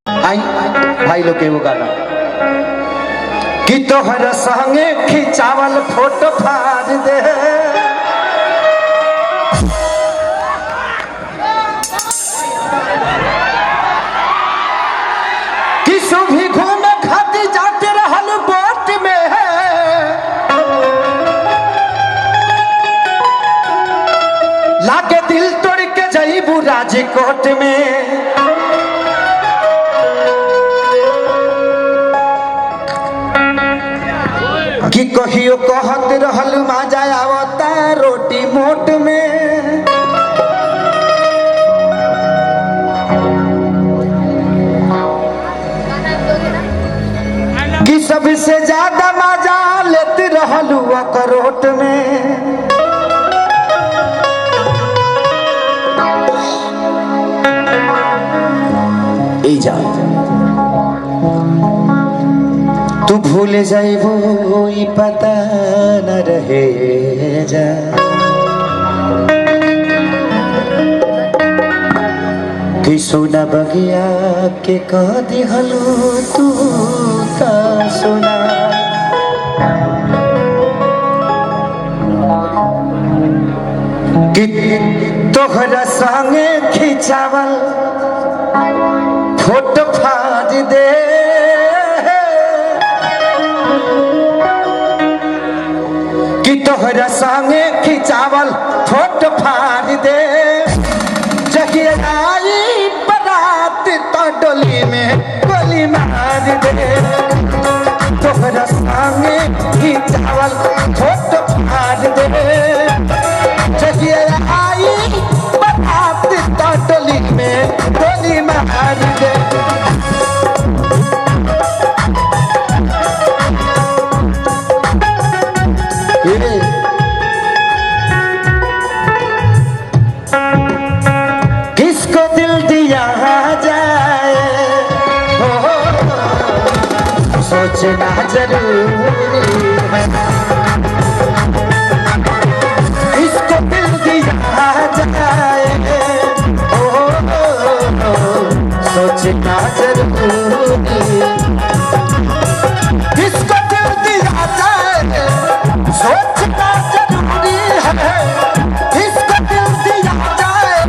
आई भाई लोग के वो गाना कि तोहर संगे खिंचावल फोटो फाड़ दे कि सुबह घूमे खाती जाते रहल बोट में लाके दिल तोड़ के जईबू राजकोट में। कि कहियो कहत रहल मजा आवता रोटी मोट में कि सबसे ज्यादा मजा लेते रहल अखरोट में। ई जा तू भूल जाइबो ई पता न रहे जा कि सोना बगिया के कह दिहलो तू ता सोना कि तोहरा संगे खिंचावल फोटो फाड़ दे तोहरा संगे खिंचावल फोटो फाड़ दे जगिया आई बारात तो डोली में गोली मार दे। तोहरा संगे खिंचावल फोटो फाड़ दे जगिया आई बारात तो डोली में गोली मार दे। किसको दिल दिया जाए सोचना जरूरी है। किसको दिल दिया जाए सोचना जरूरी। किसको दिल दिया जाए सोचना जरूरी है। किसको दिल दिया जाए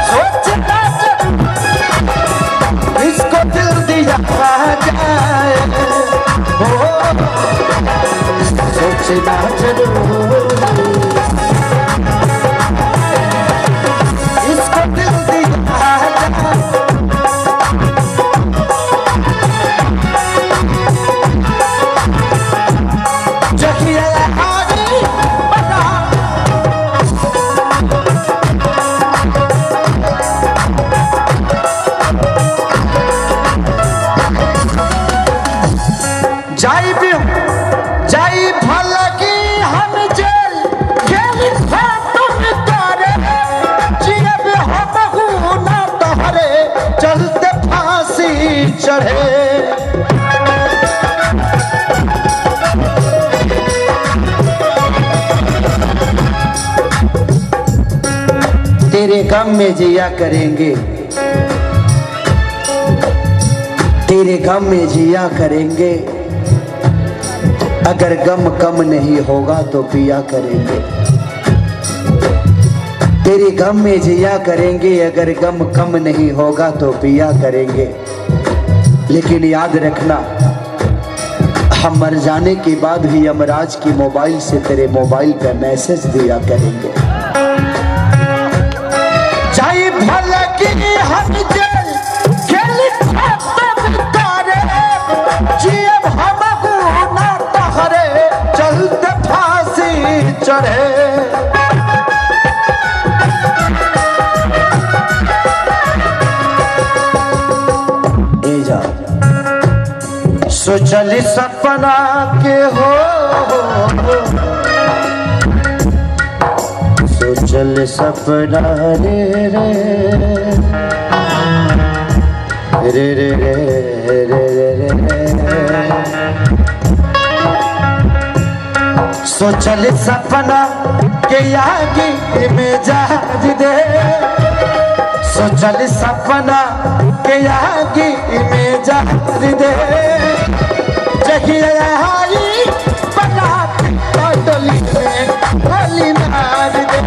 सोचना जरूरी। किसको दिल दिया जाए सोचना जरूरी। किसको दिल दिया जगिया जाई भलगी हम जेल खेल तुम करे जियब हम ना तोहरे चलते फांसी चढ़े। तेरे गम में जिया करेंगे, तेरे गम में जिया करेंगे। अगर गम कम नहीं होगा तो पिया करेंगे। तेरे गम में जिया करेंगे, अगर गम कम नहीं होगा तो पिया करेंगे। लेकिन याद रखना हम मर जाने के बाद भी यमराज की मोबाइल से तेरे मोबाइल पे मैसेज दिया करेंगे। चाहे भला कि हम जेल खेल जियब हम ना तोहरे चलते फांसी चढ़े। सोचल सपना के हो सोचल सपना रे रे रे रे रे रे रे रे रे सोचल सपना के आगे में जहाज दे, सोचल सपना के आगे में जहाज दे, जहिया आई बारात डोली में गोली मार दे,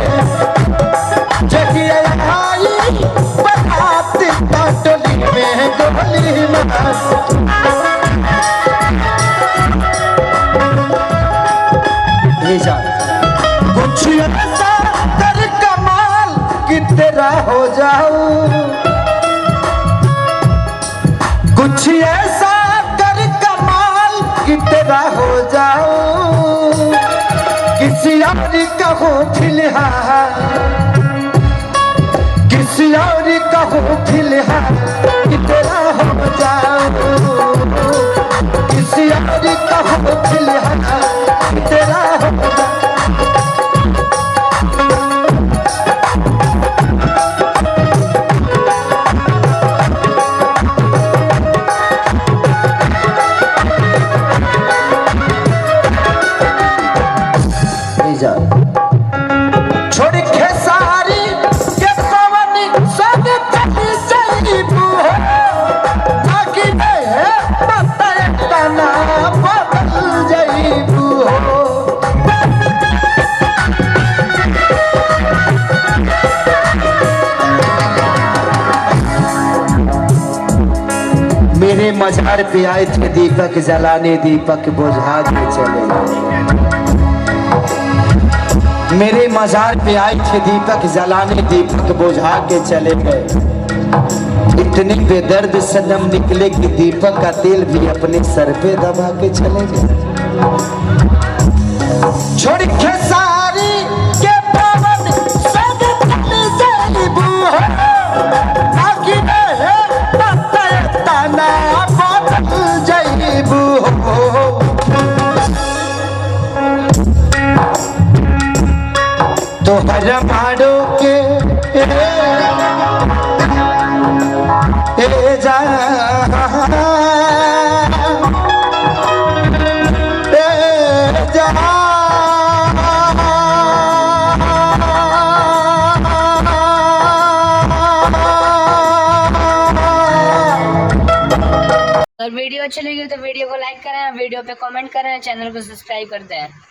जहिया आई बारात डोली में गोली मार दे। कुछ ऐसा कर कमाल कि तेरा हो जाऊं, कुछ ऐसा कर कमाल कि तेरा हो जाऊं, किसी और का हो फिलहाल, किसी और का हो फिलहाल कि तेरा हो जाऊं, किसी और का हो फिलहाल कि तेरा हो जाऊं। छोड़ खेसारी के पवन सब तभी सही हो, ताकि तना बदल जाइबू हो। मेरे मजार पे आए थे दीपक जलाने, दीपक बुझा के चले गए। मेरे मजार पे आए थे दीपक जलाने, दीपक बुझा के चले गए। इतने बेदर्द सनम निकले कि दीपक का तेल भी अपने सर पे दबा के चले गए। छोड़ के सारी के पवन सब जाइबू हो, ताकि तना बदल जाइबू हो। तो हर मारो के जा अगर वीडियो अच्छी लगी तो वीडियो को लाइक करें, वीडियो पे कमेंट करें, चैनल को सब्सक्राइब करते हैं।